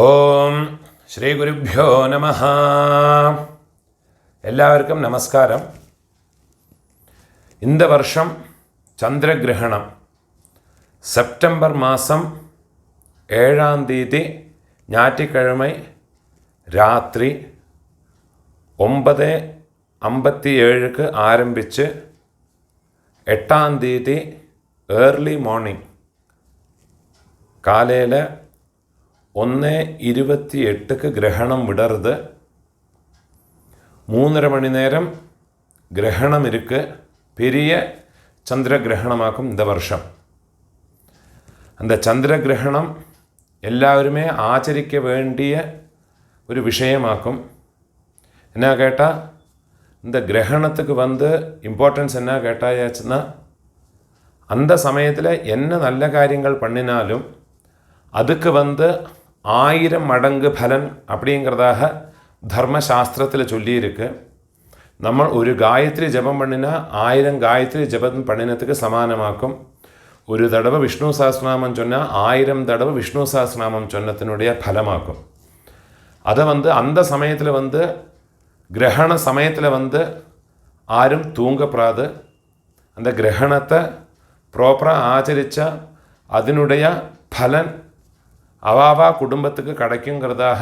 ഓം ശ്രീ ഗുരുഭ്യോ നമഃ. എല്ലാവർക്കും നമസ്കാരം. இந்த வருஷம் சந்திரகிரகணம் செப்டம்பர் மாதம் 7ஆம் தேதி ஞாயிற்றுக்கிழமை രാത്രി 9:57 ആരംഭിച്ച് 8ആം തീയതി ഏർലി മോർണിംഗ് കാലയിൽ 1:28 கிரகணம் விடருது. 3:30 மணி நேரம் கிரகணம் இருக்கு. பெரிய சந்திர கிரகணமாக்கும் இந்த வருஷம். அந்த சந்திர கிரகணம் எல்லாருமே ஆச்சரிக்க வேண்டிய ஒரு விஷயமாக்கும். என்ன கேட்டால், இந்த கிரகணத்துக்கு இம்பார்ட்டன்ஸ் என்ன கேட்டாச்சுன்னா, அந்த சமயத்தில் என்ன நல்ல காரியங்கள் பண்ணினாலும் அதுக்கு 1000 மடங்கு பலன் அப்படிங்கிறதாக தர்மசாஸ்திரத்தில் சொல்லியிருக்கு. നമ്മൾ ഒരു ഗായത്രി ജപം பண்ணினா 1000 ഗായത്രി ജപം பண்ணினதுக்கு சமானமாக்கும். ஒரு தடவை விஷ்ணு சஹஸ்ரநாமம் சொன்னால் 1000 தடவை விஷ்ணு சஹஸ்ரநாமம் சொன்னத்தினுடைய பலமாக்கும். அதை அந்த சமயத்தில் கிரகண சமயத்தில் ஆரும் தூங்கப்படாது. அந்த கிரகணத்தை ப்ராப்பராக ஆச்சரித்தா அதனுடைய பலன் அவாவா குடும்பத்துக்கு கிடைக்குங்கிறதாக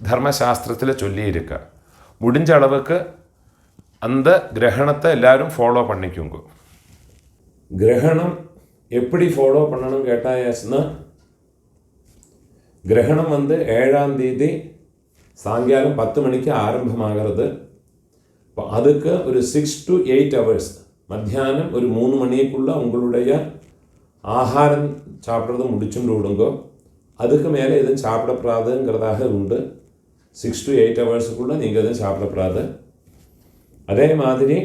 தர்மசாஸ்திரத்தில் சொல்லியிருக்க. முடிஞ்ச அளவுக்கு அந்த கிரகணத்தை எல்லாரும் ஃபாலோ பண்ணிக்குங்க. கிரகணம் எப்படி ஃபாலோ பண்ணணும் கேட்டாச்சுன்னா, கிரகணம் 7ஆம் தேதி சாயங்காலம் 10 மணிக்கு ஆரம்பமாகிறது. இப்போ அதுக்கு ஒரு 6 to 8 hours மத்தியானம் ஒரு 3 மணிக்குள்ளே உங்களுடைய ஆகாரம் சாப்பிட்றது முடிச்சுட்டு விடுங்க. அதுக்கு மேலே எதுவும் சாப்பிடப்படாதுங்கிறதாக உண்டு. 6 to 8 ஹவர்ஸுக்குள்ளே நீங்கள் எதுவும் சாப்பிடப்படாது. அதே மாதிரி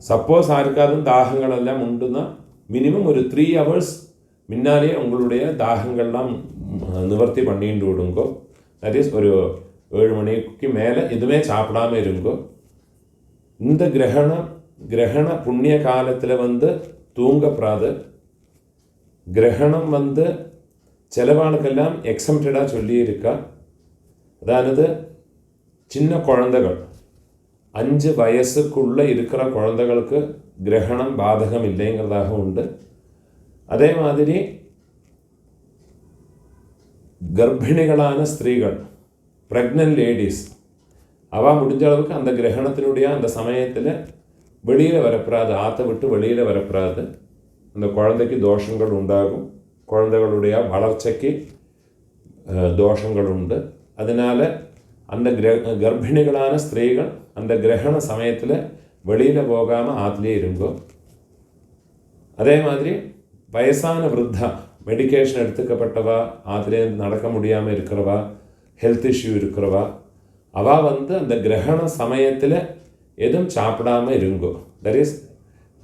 சப்போஸ் யாருக்காதும் தாகங்களெல்லாம் உண்டுன்னா மினிமம் ஒரு 3 hours முன்னாலே உங்களுடைய தாகங்கள்லாம் நிவர்த்தி பண்ணிட்டு விடுங்கோ. தட் இஸ் ஒரு 7 மணிக்கு மேலே எதுவுமே சாப்பிடாமல் இருங்கோ. இந்த கிரகண புண்ணிய காலத்தில் தூங்கப்படாது. கிரகணம் சிலவாளுக்கெல்லாம் எக்ஸம்ப்டடாக சொல்லியிருக்கா. அதாவது சின்ன குழந்தைகள் 5 வயசுக்குள்ளே இருக்கிற குழந்தைகளுக்கு கிரகணம் பாதகம் இல்லைங்கிறதாக உண்டு. அதே மாதிரி கர்ப்பிணிகளான ஸ்திரீகள், ப்ரெக்னென்ட் லேடிஸ், அவள் முடிஞ்ச அளவுக்கு அந்த கிரகணத்தினுடைய அந்த சமயத்தில் வெளியில் வரப்படாது. ஆற்றை விட்டு வெளியில் வரப்படாது. அந்த குழந்தைக்கு தோஷங்கள் உண்டாகும். குழந்தைகளுடைய வளர்ச்சிக்கு தோஷங்கள் உண்டு. அதனால் அந்த கர்ப்பிணிகளான ஸ்திரீகள் அந்த கிரகண சமயத்தில் வெளியில் போகாமல் ஆற்றுலேயே இருங்கோ. அதே மாதிரி வயசான விருத்தா, மெடிக்கேஷன் எடுத்துக்கப்பட்டவா, ஆற்றுலேருந்து நடக்க முடியாமல் இருக்கிறவா, ஹெல்த் இஷ்யூ இருக்கிறவா, அவள் அந்த கிரகண சமயத்தில் எதுவும் சாப்பிடாமல் இருங்கோ. தட் இஸ்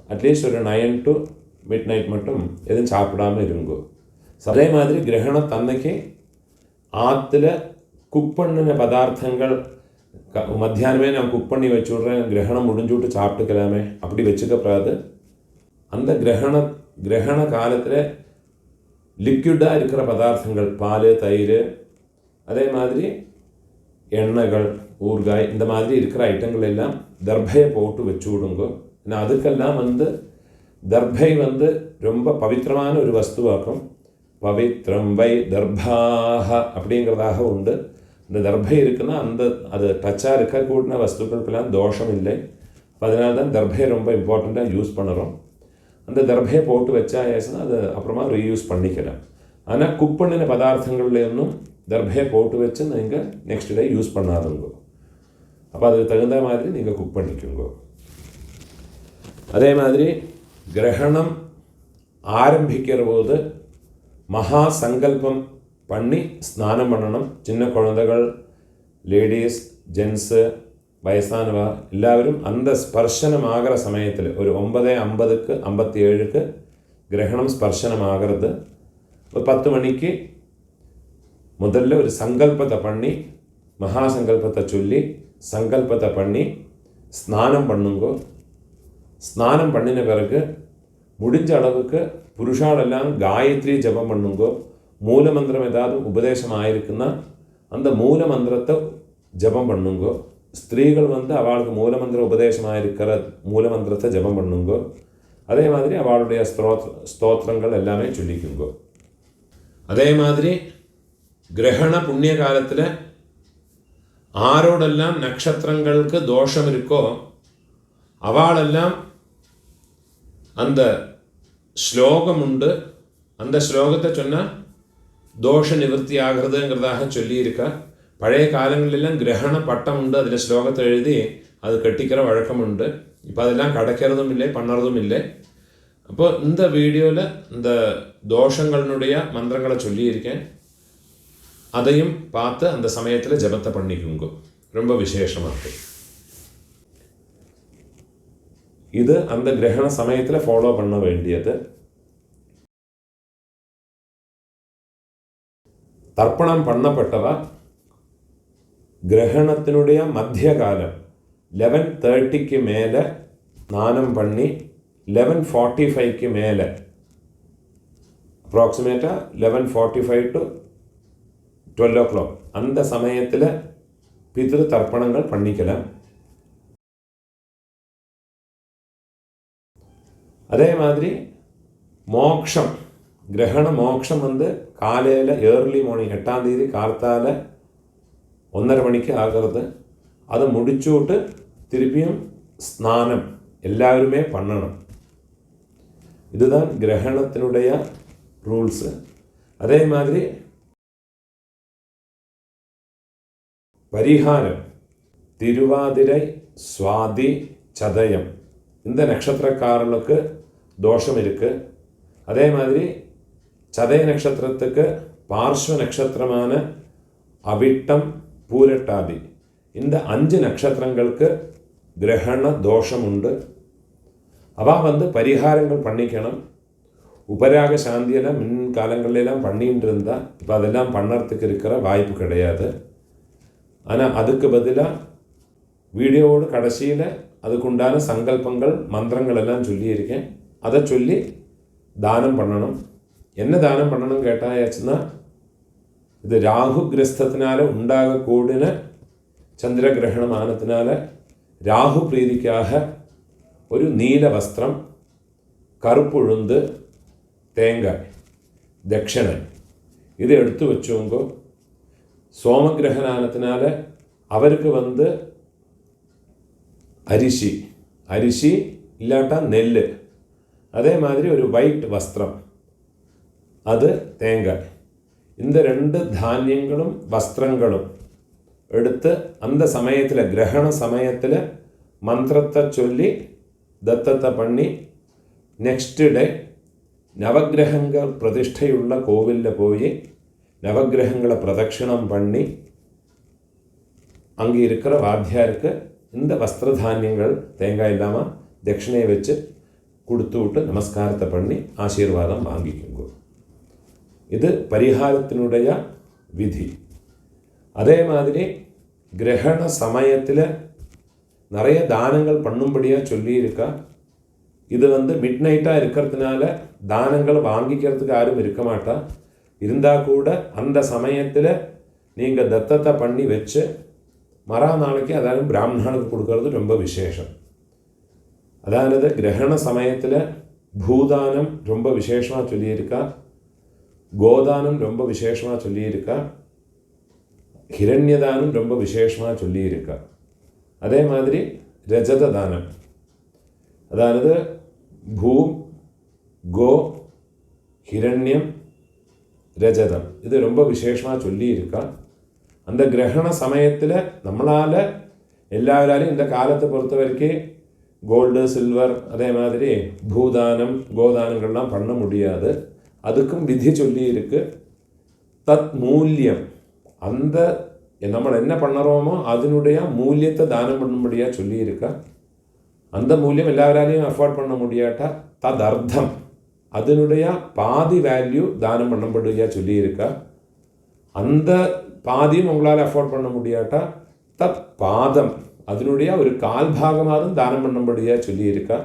அட்லீஸ்ட் ஒரு 9 to midnight மட்டும் எதுவும் சாப்பிடாமல் இருங்கோ. அதே மாதிரி கிரகணத்தன்னைக்கு ஆற்றுல குக் பண்ணின பதார்த்தங்கள் மத்தியானமே நான் குக் பண்ணி வச்சு விட்றேன், கிரகணம் முடிஞ்சு விட்டு சாப்பிட்டுக்கலாமே அப்படி வச்சுக்கப்படாது. அந்த கிரகண காலத்தில் லிக்விடாக இருக்கிற பதார்த்தங்கள், பால், தயிர், அதே மாதிரி எண்ணெய்கள், ஊறுகாய், இந்த மாதிரி இருக்கிற ஐட்டங்கள் எல்லாம் தர்பையை போட்டு வச்சு விடுங்க. ஏன்னா அதுக்கெல்லாம் தர்பை ரொம்ப பவித்திரமான ஒரு வஸ்துவாக்கும். பவித்ரம் வை தர்பாக அப்படிங்கிறதாக உண்டு. இந்த தர்பை இருக்குன்னா அது டச்சாக இருக்கக்கூடிய வஸ்துக்களுக்கெல்லாம் தோஷம் இல்லை. அதனால தான் தர்பையை ரொம்ப இம்பார்ட்டண்ட்டாக யூஸ் பண்ணுறோம். அந்த தர்பையை போட்டு வச்சாச்சுன்னா அது அப்புறமா ரீயூஸ் பண்ணிக்கலாம். ஆனால் குக் பண்ணின பதார்த்தங்கள்லேருந்தும் தர்பையை போட்டு வச்சு நீங்கள் நெக்ஸ்ட் டே யூஸ் பண்ணாதுங்க. அப்போ அதுக்கு தகுந்த மாதிரி நீங்கள் குக் பண்ணிக்கோங்க. அதே மாதிரி கிரகணம் ஆரம்பிக்கிற போது மகா சங்கல்பம் பண்ணி ஸ்நானம் பண்ணணும். சின்ன குழந்தைகள், லேடிஸ், ஜென்ஸு, வயசானவா எல்லாரும் அந்த ஸ்பர்ஷனம் ஆகிற சமயத்தில் ஒரு 9:50 57 கிரகணம் ஸ்பர்ஷனம் ஆகிறது. ஒரு 10 மணிக்கு முதல்ல ஒரு சங்கல்பத்தை பண்ணி, மகா சங்கல்பத்தை சொல்லி சங்கல்பத்தை பண்ணி ஸ்நானம் பண்ணுங்கோ. ஸ்நானம் பண்ணின பிறகு முடிஞ்ச அளவுக்கு புருஷாலெல்லாம் காயத்ரி ஜபம் பண்ணுங்கோ. மூலமந்திரம் ஏதாவது உபதேசமாயிருக்குன்னா அந்த மூலமந்திரத்தை ஜபம் பண்ணுங்கோ. ஸ்திரீகள் அவளுக்கு மூலமந்திர உபதேசமாயிருக்கிற மூலமந்திரத்தை ஜபம் பண்ணுங்கோ. அதே மாதிரி அவளுடைய ஸ்தோத்திரங்கள் எல்லாமே சொல்லிக்குங்கோ. அதே மாதிரி கிரகண புண்ணிய காலத்தில் ஆரோடெல்லாம் நட்சத்திரங்களுக்கு தோஷம் இருக்கோ அவளெல்லாம் அந்த ஸ்லோகம் உண்டு. அந்த ஸ்லோகத்தை சொன்னால் தோஷ நிவர்த்தி ஆகிறதுங்கிறதாக சொல்லியிருக்கா. பழைய காலங்களிலெல்லாம் கிரகண பட்டம் உண்டு, அதில் ஸ்லோகத்தை எழுதி அது கட்டிக்கிற வழக்கம் உண்டு. இப்போ அதெல்லாம் கிடைக்கிறதும் இல்லை, பண்ணுறதும் இல்லை. அப்போது இந்த வீடியோவில் இந்த தோஷங்களுடைய மந்திரங்களை சொல்லியிருக்கேன். அதையும் பார்த்து அந்த சமயத்தில் ஜபத்தை பண்ணிக்குங்க. ரொம்ப விசேஷமாக இருக்கு. இது அந்த கிரகண சமயத்தில் ஃபாலோ பண்ண வேண்டியது. தர்ப்பணம் பண்ணப்பட்டவா கிரகணத்தினுடைய மத்திய காலம் 11:30க்கு மேலே ஸ்நானம் பண்ணி 11:45க்கு மேலே அப்ராக்சிமேட்டாக 11:45 to 12 o'clock அந்த சமயத்தில் பித்ரு தர்ப்பணங்கள் பண்ணிக்கலாம். அதே மாதிரி மோக்ஷம், கிரகண மோக்ஷம் காலையில் ஏர்லி மார்னிங் 8ஆம் தேதி காலத்தால் 1:30 மணிக்கு ஆகிறது. அதை முடிச்சுவிட்டு திருப்பியும் ஸ்நானம் எல்லாருமே பண்ணணும். இதுதான் கிரகணத்தினுடைய ரூல்ஸு. அதே மாதிரி பரிகாரம் திருவாதிரை, சுவாதி, சதயம் இந்த நட்சத்திரக்காரனுக்கு தோஷம் இருக்குது. அதே மாதிரி சதய நட்சத்திரத்துக்கு பார்ஸ்வ நட்சத்திரமான அவிட்டம், பூரட்டாதி இந்த 5 நட்சத்திரங்களுக்கு கிரகண தோஷம் உண்டு. அவள் பரிகாரங்கள் பண்ணிக்கணும். உபராக சாந்தியெல்லாம் முன்காலங்களிலாம் பண்ணிட்டு இருந்தால் இப்போ அதெல்லாம் பண்ணுறதுக்கு இருக்கிற வாய்ப்பு கிடையாது. ஆனால் அதுக்கு பதிலாக வீடியோவோடு கடைசியில் அதுக்குண்டான சங்கல்பங்கள் மந்திரங்கள் எல்லாம் சொல்லியிருக்கேன். அதை சொல்லி தானம் பண்ணணும். என்ன தானம் பண்ணணும் கேட்டாச்சுன்னா, இது ராகு கிரஸ்தத்தினால உண்டாகக்கூடின சந்திரகிரகணம் ஆனத்தினால ராகு பிரீதிக்காக ஒரு நீல வஸ்திரம், கருப்புழுந்து, தேங்காய், தட்சிணை இது எடுத்து வச்சுங்கோ. சோமகிரகணத்தினால அவருக்கு அரிசி இல்லாட்டா நெல், அதே மாதிரி ஒரு ஒயிட் வஸ்திரம், அது தேங்காய், இந்த 2 தானியங்களும் வஸ்திரங்களும் எடுத்து அந்த சமயத்தில் கிரகண சமயத்தில் மந்திரத்தை சொல்லி தத்தத்தை பண்ணி நெக்ஸ்ட் டே நவகிரகங்கள் பிரதிஷ்டையுள்ள கோவிலில் போய் நவகிரகங்களை பிரதட்சிணம் பண்ணி அங்கே இருக்கிற வாத்தியாருக்கு இந்த வஸ்திர தானியங்கள் தேங்காய் இல்லாமல் தட்சிணையை வச்சு கொடுத்து விட்டு நமஸ்காரத்தை பண்ணி ஆசீர்வாதம் வாங்கிக்குங்க. இது பரிகாரத்தினுடைய விதி. அதே மாதிரி கிரகண சமயத்தில் நிறைய தானங்கள் பண்ணும்படியாக சொல்லியிருக்கா. இது மிட் நைட்டாக இருக்கிறதுனால தானங்கள் வாங்கிக்கிறதுக்கு யாரும் இருக்க மாட்டா. இருந்தால் கூட அந்த சமயத்தில் நீங்கள் தத்தத்தை பண்ணி வச்சு நாளைக்கு அதாவது பிராமணனுக்கு கொடுக்கறது ரொம்ப விசேஷம். அதாவது கிரகண சமயத்தில் பூதானம் ரொம்ப விசேஷமாக சொல்லியிருக்கா, கோதானம் ரொம்ப விசேஷமாக சொல்லியிருக்கா, ஹிரண்யதானம் ரொம்ப விசேஷமாக சொல்லியிருக்கா. அதே மாதிரி ரஜத தானம், அதாவது பூ, கோ, ஹிரண்யம், ரஜதம் இது ரொம்ப விசேஷமாக சொல்லியிருக்கா. அந்த கிரகண சமயத்தில் நம்மளால் எல்லாராலையும் இந்த காலத்தை பொறுத்த வரைக்கும் கோல்டு, சில்வர், அதே மாதிரி பூதானம், கோதானங்கள்லாம் பண்ண முடியாது. அதுக்கும் விதி சொல்லி இருக்கு. தத் மூல்யம், அந்த நம்ம என்ன பண்ணுறோமோ அதனுடைய மூல்யத்தை தானம் பண்ணும்படியாக சொல்லியிருக்கா. அந்த மூல்யம் எல்லாராலையும் அஃபோர்ட் பண்ண முடியாட்டா தத் அர்த்தம், அதனுடைய பாதி வேல்யூ தானம் பண்ணும்படியாக சொல்லியிருக்கா. அந்த பாதியும் உங்களால் அஃபோர்ட் பண்ண முடியாட்டா தத் பாதம், அதனுடைய ஒரு கால்பாகமாகவும் தானம் பண்ணும்படியாக சொல்லியிருக்கா.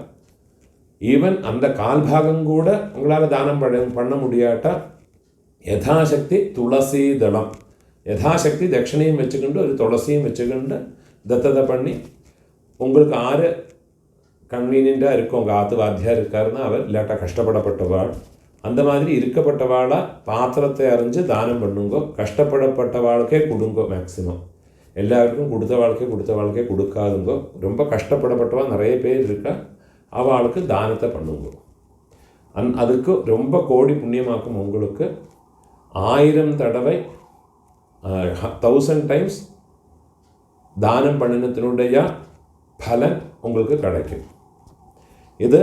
ஈவன் அந்த கால்பாகம் கூட உங்களால் தானம் பண்ண முடியாட்டா யதாசக்தி துளசிதளம், யதாசக்தி தட்சிணையும் வச்சுக்கிண்டு ஒரு துளசியும் வச்சுக்கிண்டு தத்தத்தை பண்ணி, உங்களுக்கு ஆறு கன்வீனியண்ட்டாக இருக்கும், உங்கள் ஆத்து வாத்தியார் இருக்காருன்னா அவர், இல்லாட்டா கஷ்டப்படப்பட்டவாள், அந்த மாதிரி இருக்கப்பட்டவாளாக பாத்திரத்தை அறிஞ்சு தானம் பண்ணுங்கோ. கஷ்டப்படப்பட்டவாளுக்கே கொடுங்கோ. மேக்சிமம் எல்லாருக்கும் கொடுத்த வாழ்க்கை கொடுக்காதுங்கோ. ரொம்ப கஷ்டப்படப்பட்டவா நிறைய பேர் இருக்கா, அவளுக்கு தானத்தை பண்ணுங்கோ. அதுக்கு ரொம்ப கோடி புண்ணியமாக்கும். உங்களுக்கு 1000 தடவை 1000 டைம்ஸ் தானம் பண்ணினத்தினுடைய பலன் உங்களுக்கு கிடைக்கும். இது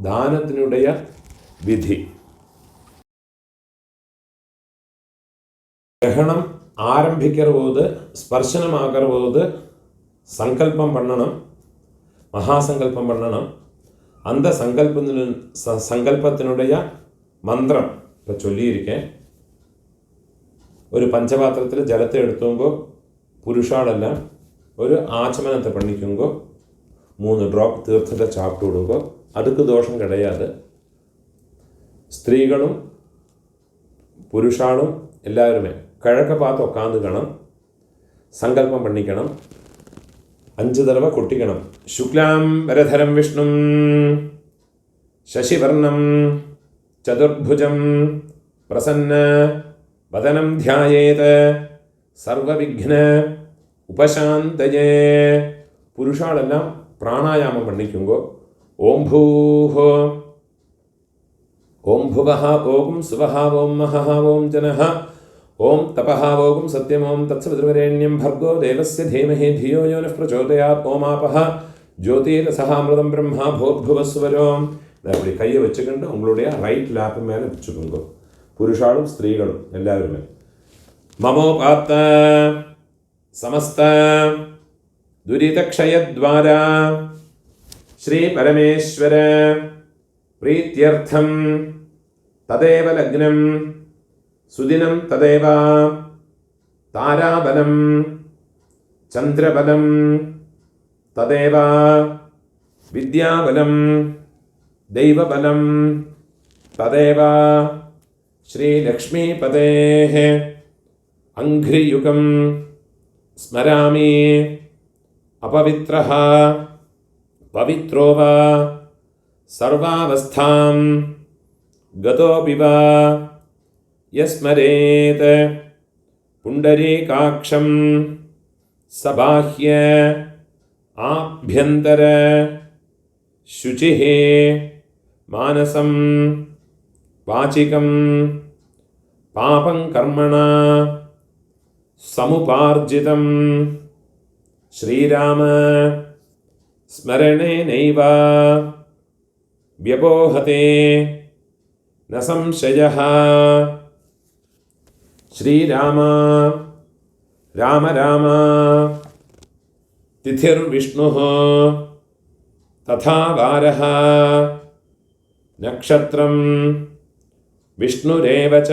தானத்தினுடைய விதி. கிரகணம் ஆரம்பிக்கிற போது, ஸ்பர்சனம் ஆகிற போது சங்கல்பம் பண்ணணும், மகாசங்கல்பம் பண்ணணும். அந்த சங்கல்பத்தினுடைய மந்திரம் இப்போ சொல்லியிருக்கேன். ஒரு பஞ்சபாத்திரத்தில் ஜலத்தை எடுத்துங்கோ, புருஷாலெல்லாம் ஒரு ஆச்சமனத்தை பண்ணிக்குங்கோ, 3 ட்ராப் தீர்த்தத்தை சாப்பிட்டு விடுங்கோ. அதுக்கு தோஷம் கிடையாது. ஸ்திரீகளும் புருஷாலும் எல்லாருமே கிழக்க பார்த்து உட்காந்துக்கணும், சங்கல்பம் பண்ணிக்கணும். 5 தடவை கொட்டிக்கணும். சுக்லாம் வரதரம் விஷ்ணும் சசிவர்ணம் சதுர்புஜம் பிரசன்ன வதனம் தியாயேத சர்வவிக்ன உபசாந்தயே. புருஷாலெல்லாம் பிராணாயாமம் பண்ணிக்குங்கோ. ஓம் பூஹோ ஓம் புவஹ ஓம் சுவஹ ஓம் மஹஹ ஓம் ஜனஹ ஓம் தபஹ ஓம் சத்யம் ஓம் தத்சவிதுர்வரேண்யம் भर्गो देवस्य धीमहि धियो यो नः प्रचोदयात् ஓம் ஆபஹ ஜோதிரசஹ அமிர்தம் பிரம்மா भूर्भुवस्वरोம். அப்படி கையை வச்சுக்கிண்டு உங்களுடைய ரைட் லேப் மேலே வச்சுக்கோங்க. புருஷாலும் ஸ்திரீகளும் எல்லாருமே. மமோபாத்த சமஸ்த துரிதக்ஷயத்வாரா ஸ்ரீ பரமேஸ்வர प्रीत्यर्थं तदेव लग्नं सुदिनं तदेव ताराबलं चन्द्रबलं तदेव विद्याबलं दैवबलं तदेव श्रीलक्ष्मीपतेः अङ्घ्रियुगं स्मरामि अपवित्रः पवित्रो वा सर्वावस्थां गतोऽपि वा यस्मरेत् पुण्डरीकाक्षं सबाह्य आभ्यन्तर शुचिः मानसं वाचिकं पापं कर्मणा समुपार्जितं श्रीराम स्मरणेनैव व्यपोहते न संशयः. श्रीराम राम राम तिथिर्विष्णुः तथा वारः नक्षत्रं विष्णुरेव च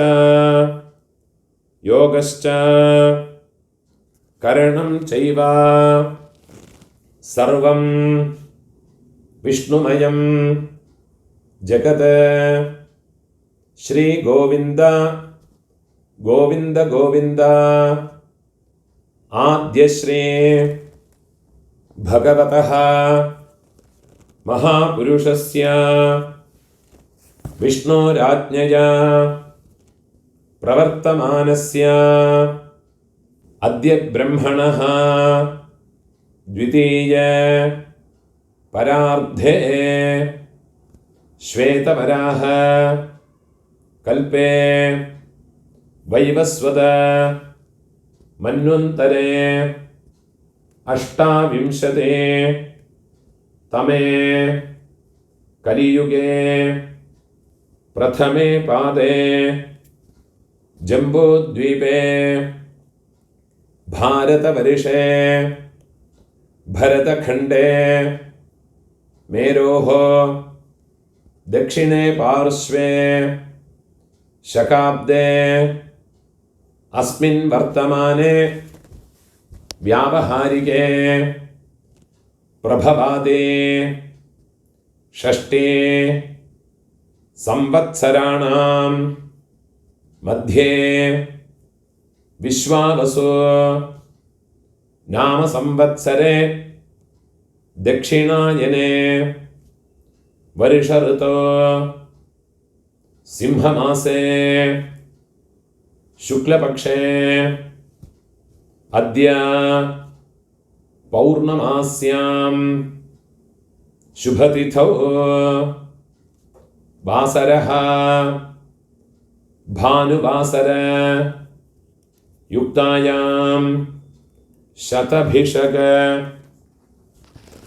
योगश्च करणं चैव सर्वं विष्णुमयं जगत. श्री गोविंद गोविंद गोविंद आद्य श्री भगवतः महापुरुषस्य विष्णोराज्ञया प्रवर्तमानस्य अद्य ब्रह्मणः द्वितीय परार्धे श्वेतवराह कल्पे वैवस्वत मन्वन्तरे अष्टाविंशते तमे कलियुगे प्रथमे पादे जम्बूद्वीपे भारतवर्षे भरतखण्डे मेरोः दक्षिणे पार्श्वे शकाब्दे अस्मिन् वर्तमाने व्यावहारिके प्रभवादे षष्ठे संवत्सराणां मध्ये विश्वावसु नाम संवत्सरे दक्षिणायने वर्ष ऋतो सिंहमासे शुक्लपक्षे अद्य पौर्णमास्यां शुभतिथौ वासरः भानुवासर युक्तायां शतभिषग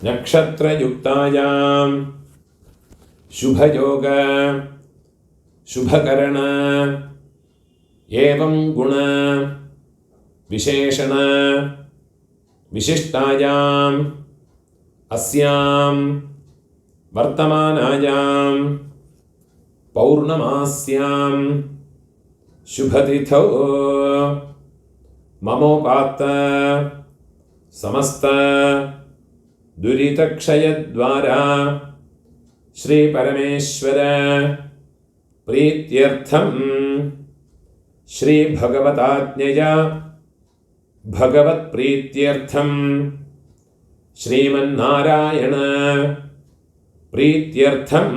नक्षत्रयुक्तायां शुभयोग शुभकरण एवं गुण विशेषण विशिष्टायां अस्यां वर्तमानायां पौर्णमास्यां शुभतिथौ ममोपात्त समस्त दुरितक्षयद्वारा श्री परमेश्वर प्रीत्यर्थं श्री भगवताज्ञया भगवत्प्रीत्यर्थं श्रीमन्नारायण प्रीत्यर्थं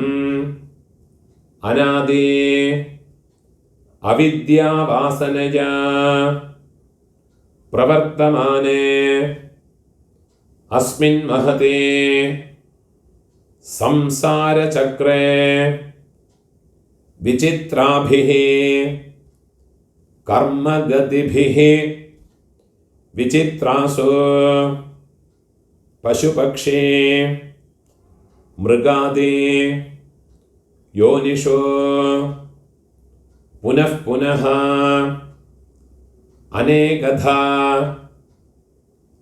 अनादि अविद्यावासनया प्रवर्तमाने अस्मिन् महते संसारचक्रे विचित्राभिः कर्मगतिभिः विचित्रासु पशुपक्षी मृगादि योनिषु पुनः पुनः अनेकधा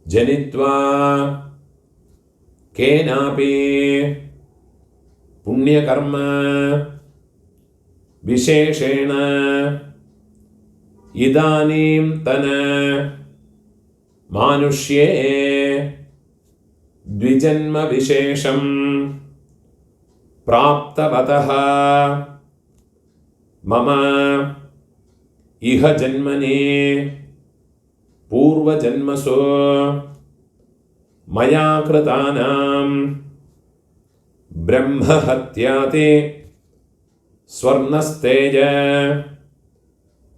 जनित्वा केनापि पुण्यकर्म विशेषेण इदानीन्तन मानुष्ये द्विजन्म विशेषं प्राप्तवतः मम इह जन्मनि पूर्वजन्मसु मया कृतानां ब्रह्महत्याति स्वर्णस्तेज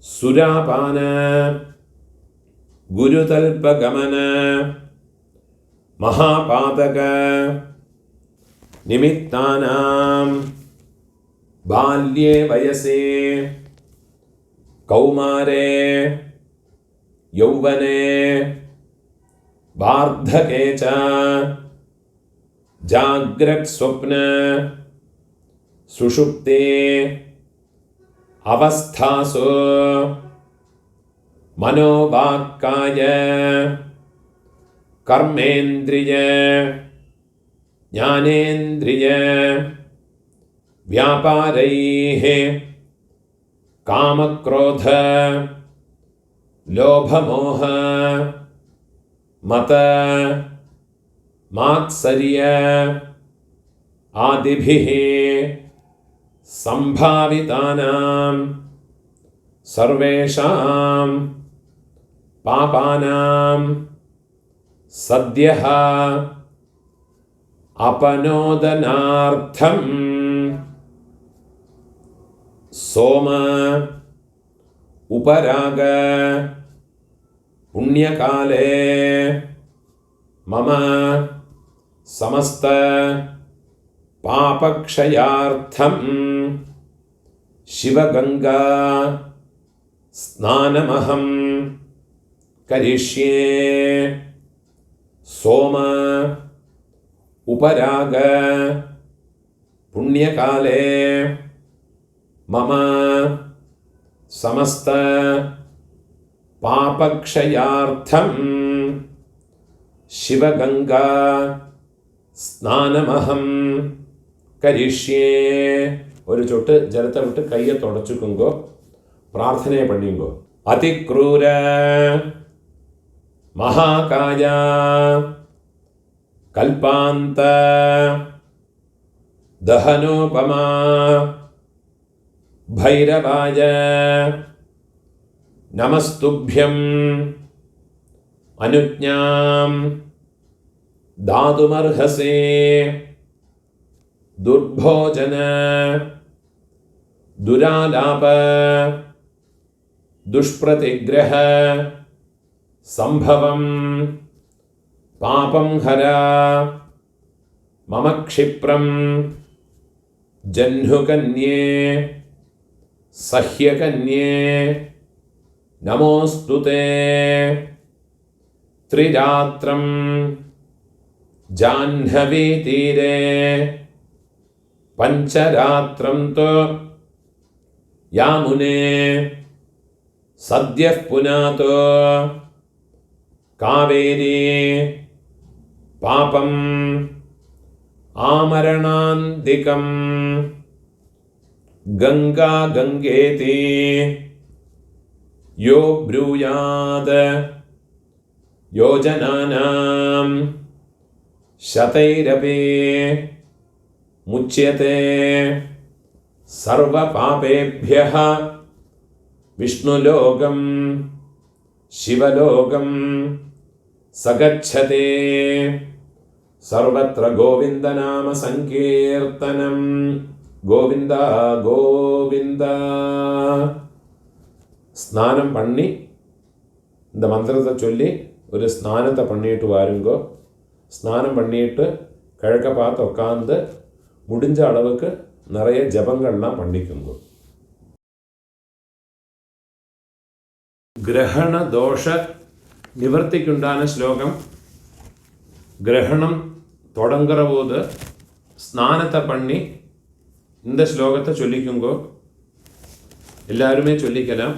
सुरापान गुरुतल्पगमन महापातक निमित्तानां बाल्ये वयसि कौमारे यौवने वार्धके च जाग्रत्स्वप्न सुषुप्ते अवस्थासु मनोवाक्काय कर्मेन्द्रिय ज्ञानेन्द्रिय व्यापारैः कामक्रोध लोभमोह मत मात्सर्य आदिभिः संभावितानां सर्वेषां पापानां सद्यः अपनोदनार्थं सोम उपराग पुण्यकाले मम समस्त पापक्षयार्थं शिवगंगा स्नानमहं करिष्ये। सोम उपराग पुण्यकाले मम समस्त पापक्षयार्थं शिवगंगा स्नानमहं करिष्ये. ഒരു ചൊട്ട് ജലത്തെ വിട്ട് കയ്യെ തുടച്ചുക്കുങ്കോ പ്രാർത്ഥനയെ പണിയുങ്കോ. അതിക്രൂര മഹാകായ കൽപ്പാന്ത ദഹനോപമാ ഭൈരവായ നമസ്തുഭ്യം അനുജ്ഞാം ദാതുമർഹസേ ദുർഭോജന ദുരാലാപ ദുഷ്പ്രതിഗ്രഹ സംഭവം പാപം ഹര മമ ക്ഷിപ്രം ജഹ്നുകന്യേ സഹ്യകന്യേ നമോസ്തുതേ ത്രിരാത്രം ജാഹ്നവീതീരേ പഞ്ചരാത്രം തു യാമുനേ സദ്യഃ പുനാതോ കാവേരീ പാപം ആമരണാന്തികം ഗംഗാ ഗംഗേതി യോ ബ്രൂയാത് യോജനാനാം ശതൈരപി മുച്യത്തെ സർവപാപേഭ്യഃ വിഷ്ണുലോകം ശിവലോകം സഗച്ഛതേ സർവത്ര ഗോവിന്ദനാമ സങ്കീർത്തനം ഗോവിന്ദ ഗോവിന്ദ. ஸ்நானம் பண்ணி இந்த மந்திரத்தை சொல்லி ஒரு ஸ்நானத்தை பண்ணிட்டு வாருங்கோ. ஸ்நானம் பண்ணிட்டு கிழக்க பார்த்து உட்காந்து முடிஞ்ச அளவுக்கு நிறைய ஜபங்கள்லாம் பண்ணிக்குங்கோ. கிரகண தோஷ நிவர்த்திக்குண்டான ஸ்லோகம். கிரகணம் தொடங்குற போது ஸ்நானத்தை பண்ணி இந்த ஸ்லோகத்தை சொல்லிக்குங்கோ. எல்லாருமே சொல்லிக்கலாம்.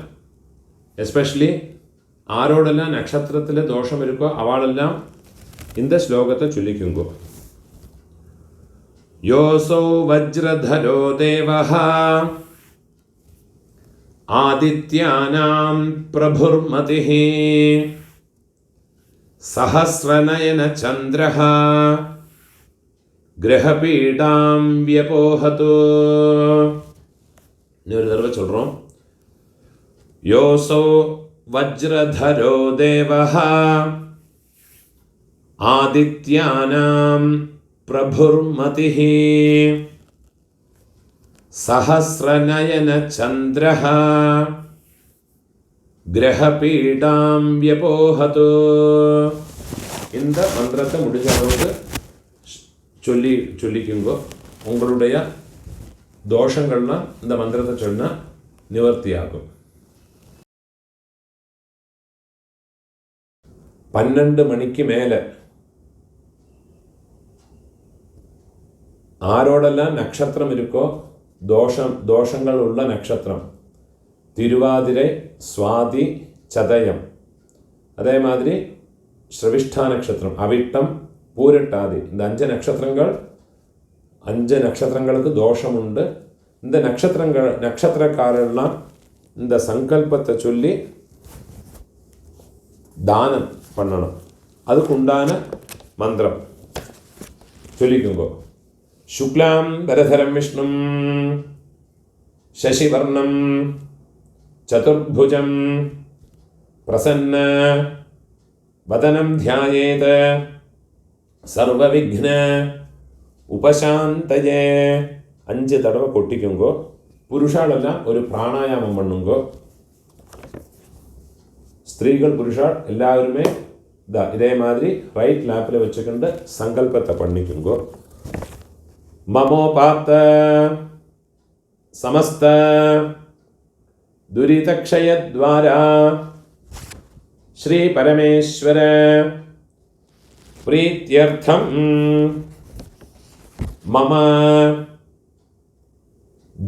எஸ்பெஷலி ആരോടെല്ലാം നക്ഷത്രത്തിൽ ദോഷം വരുക്കോ അവളെല്ലാം இந்த ശ്ലോകത്തെ ചൊല്ലിക്കുങ്കോ. യോസോ വജ്രധരോ ദേവഃ ആദിത്യാനാം പ്രഭുർമതിഃ സഹസ്രനയന ചന്ദ്രഃ ഗ്രഹപീഡാം വ്യപോഹതു. இன்னொரு தடவை சொல்கிறோம். யோசோ வஜ்ரதரோ தேவः ஆதித்யானாம் பிரபுர்மதிः சஹஸ்ரநயன சந்திரः கிரகபீடாம் வியபோஹது. இந்த மந்திரத்தை முடிஞ்ச அளவுக்கு சொல்லிக்குங்கோ. உங்களுடைய தோஷங்கள்லாம் இந்த மந்திரத்தை சொன்னால் நிவர்த்தியாகும். 12 மணிக்கு மேலே ആരോടെല്ലാം നക്ഷത്രം ഇരിക്കോ ദോഷങ്ങൾ ഉള്ള നക്ഷത്രം തിരുവാതിര, സ്വാതി, ചതയം, അതേമാതിരി ശ്രവിഷ്ഠ നക്ഷത്രം, അവിട്ടം, പൂരട്ടാതി, இந்த 5 நட்சத்திரங்களுக்கு தோஷமுண்டு. இந்த நட்சத்திரக்காரெல்லாம் இந்த சங்கல்பத்தை சொல்லி தானம் பண்ணணும். அதுக்குண்டான மந்திரம் சொல்லிக்குங்கோ. சுக்லாம் பரதரம் விஷ்ணும் சசிவர்ணம் சதுர்புஜம் பிரசன்ன வதனம் தியாயேத சர்வவிக்ன ഉപശാന്തയേ 5 തടവ കൊട്ടിക്കുങ്കോ. പുരുഷാളെല്ലാം ഒരു പ്രാണായാമം പണ്ണുങ്കോ. സ്ത്രീകൾ പുരുഷാൾ എല്ലാവരുമേ ഇതേമാതിരി റൈറ്റ് ലാപ്പിൽ വെച്ചുകൊണ്ട് സങ്കല്പത്തെ പണിക്കുങ്കോ. മമോപാത്ത സമസ്ത ദുരിതക്ഷയദ്വാര ശ്രീ പരമേശ്വര പ്രീത്യർത്ഥം മമ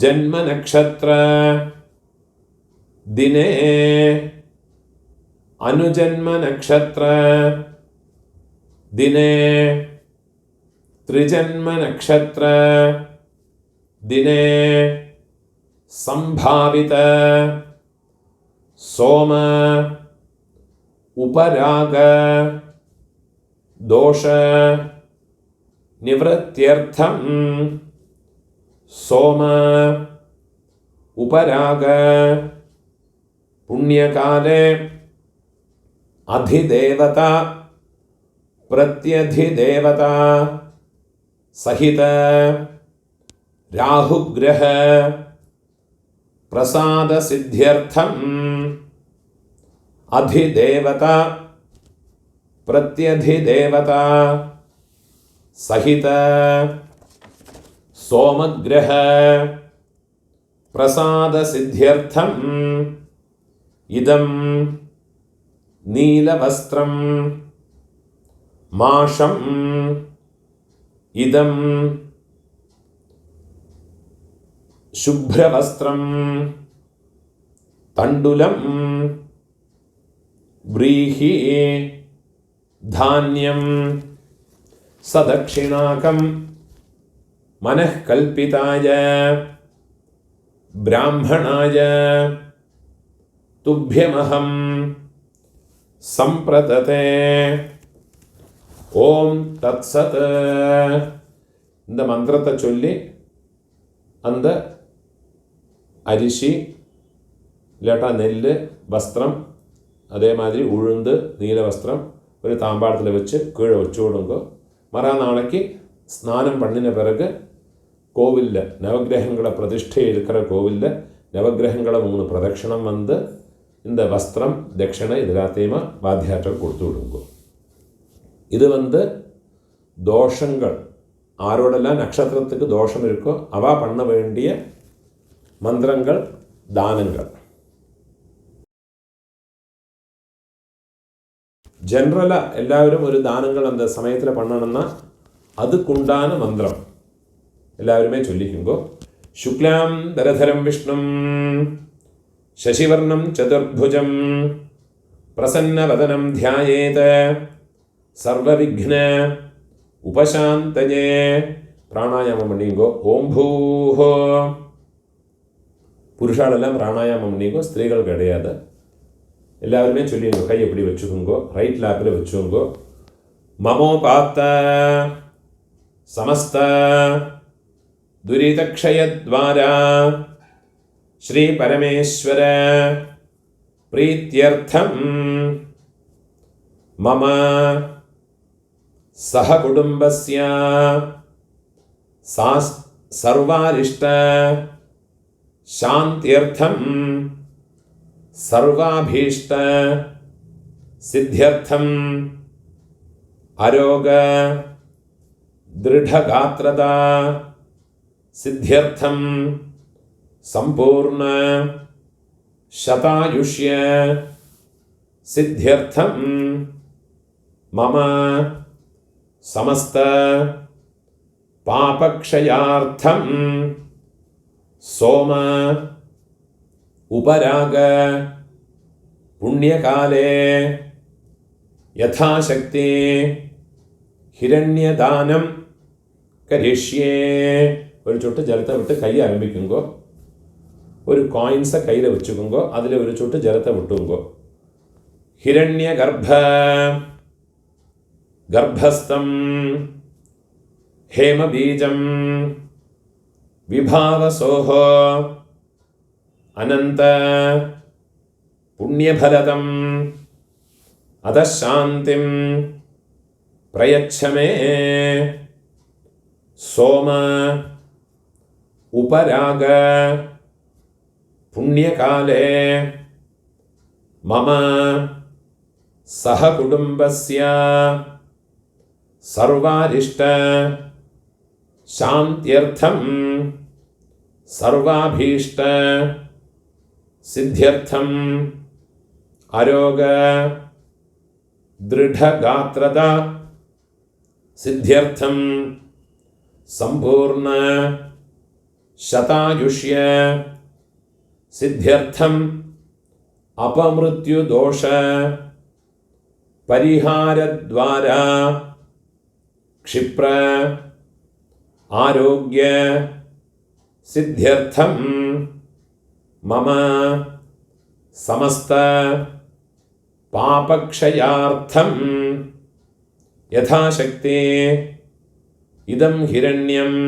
ജന്മനക്ഷത്ര ദിനേ അനുജന്മനക്ഷത്ര ദിനേ ത്രിജന്മനക്ഷത്ര ദിനേ സംഭാവിത സോമ ഉപരാഗ ദോഷ നിവൃത്യർത്ഥം സോമ ഉപരാഗ പുണ്യകാലേ അധിദേവത പ്രത്യധിദേവത സഹിത രാഹുഗ്രഹ പ്രസാദസിദ്ധ്യർത്ഥം അധിദേവത പ്രത്യധിദേവത സഹിത സോമഗ്രഹ പ്രസാദസിദ്ധ്യർത്ഥം ഇദം നീലവസ്ത്രം മാഷം ഇദം ശുഭ്രവസ്ത്രം തണ്ടുലം വ്രീഹി ധാന്യം സദക്ഷിണാകം മനഃകൽപ്പിതായ ബ്രാഹ്മണായ തുഭ്യമഹം സംപ്രദതേ. ஓம் தத்சத். இந்த மந்திரத்தை சொல்லி அந்த அரிசி இல்லாட்டா நெல் வஸ்திரம் அதே மாதிரி உளுந்து நீல வஸ்திரம் ஒரு தாம்பாளத்தில் வச்சு கீழே வச்சு விடுங்க. மறுநாளைக்கு ஸ்நானம் பண்ணின பிறகு கோவிலில் நவகிரகங்களை பிரதிஷ்டை இருக்கிற கோவிலில் நவகிரகங்களை 3 பிரதட்சணம் வந்து இந்த வஸ்திரம் தட்சிணை இது எல்லாத்தையுமா வாத்தியாற்றல் கொடுத்து விடுங்க. இது வந்து தோஷங்கள் ஆரோடெல்லாம் நட்சத்திரத்துக்கு தோஷம் இருக்கோ அவ பண்ண வேண்டிய மந்திரங்கள் தானங்கள். ஜென்ரலாக எல்லாரும் ஒரு தானங்கள் அந்த சமயத்தில் பண்ணணும்னா அதுக்குண்டான மந்திரம் எல்லாருமே சொல்லிக்குங்கோ. சுக்லாம் தரதரம் விஷ்ணும் சசிவர்ணம் சதுர்புஜம் பிரசன்னவதனம் தியாயேத சர்வவிக்ன உபசாந்தயே. பிராணாயாமம் பண்ணிங்கோ. ஓம் பூஹோ. புருஷாலெல்லாம் பிராணாயாமம் பண்ணிங்கோ, ஸ்திரீகள் கிடையாது. எல்லாருமே சொல்லிங்கோ. கை எப்படி வச்சுக்கோங்கோ, ரைட் லேப்பில் வச்சுக்கோங்கோ. மமோபாத்த சமஸ்த துரிதக்ஷயத்வாரா ஸ்ரீ பரமேஸ்வர பிரீத்யர்த்தம் மம சஹ குடும்பஸ்ய சர்வாரிஷ்ட சாந்த்யர்த்தம் சர்வாபீஷ்ட சித்தியர்த்தம் அரோக திருடகாத்ரதா சித்தியர்த்தம் சம்பூர்ண சதாயுஷ்ய சித்தியர்த்தம் மம சமஸ்த பாபக்ஷயார்த்தம் சோம உபராக புண்ணியகாலே யதாசக்தி ஹிரண்யதானம் கரிஷ்யே. ஒரு சொட்டு ஜலத்தை விட்டு கையை ஆரம்பிக்குங்கோ. ஒரு காயின்ஸை கையில் வச்சுக்கோங்கோ. அதில் ஒரு சொட்டு ஜலத்தை விட்டுங்கோ. ஹிரண்ய கர்ப்பஸ்தம் ஹேமபீஜம் விபாவசோஹோ அனந்த புண்ணியபலதம் அதசாந்திம் பிரயச்சமே. சோம உபராக புண்ணியகாலே மம சஹ குடும்பஸ்ய சர்வாரிஷ்ட சாந்த்யர்த்தம் சர்வாபீஷ்ட சித்தியர்த்தம் அரோக திருடகாத்ரதா சித்தியர்த்தம் சம்பூர்ண சதாயுஷ்ய சித்தியர்த்தம் அபமிருத்யுதோஷ பரிஹாரத்வாரா க்ஷிப்ர ஆரோக்ய சித்தியர்த்தம் மம சமஸ்த பாபக்ஷயார்த்தம் யதாசக்தி இதம் ஹிரண்யம்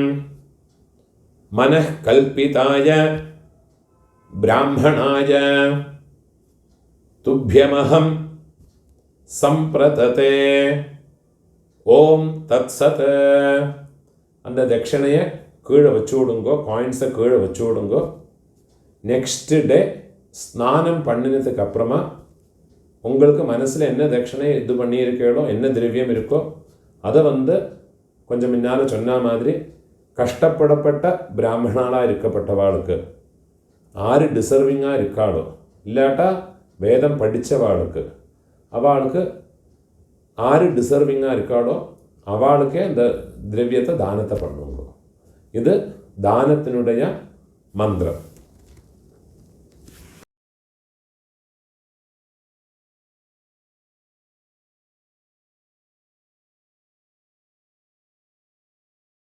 மனः கல்பிதாய பிராமணாய துப்யமஹம் சம்பிரததே. ஓம் தத்சத். அந்த தட்சணையை கீழே வச்சு விடுங்கோ, காயின்ஸை கீழே வச்சு விடுங்கோ. நெக்ஸ்ட்டு டே ஸ்நானம் பண்ணினதுக்கு அப்புறமா உங்களுக்கு மனசில் என்ன தட்சணை இது பண்ணியிருக்கோ, என்ன திரவியம் இருக்கோ அதை கொஞ்சம் முன்னால் சொன்ன மாதிரி கஷ்டப்படப்பட்ட பிராமணாலாக இருக்கப்பட்டவாளுக்கு, ஆறு டிசர்விங்காக இருக்காளோ இல்லாட்டா வேதம் படித்தவாளுக்கு, அவளுக்கு ஆறு டிசர்விங்காக இருக்காளோ அவளுக்கே இந்த திரவியத்தை தானத்தை பண்ணுங்க. இது தானத்தினுடைய மந்திரம்.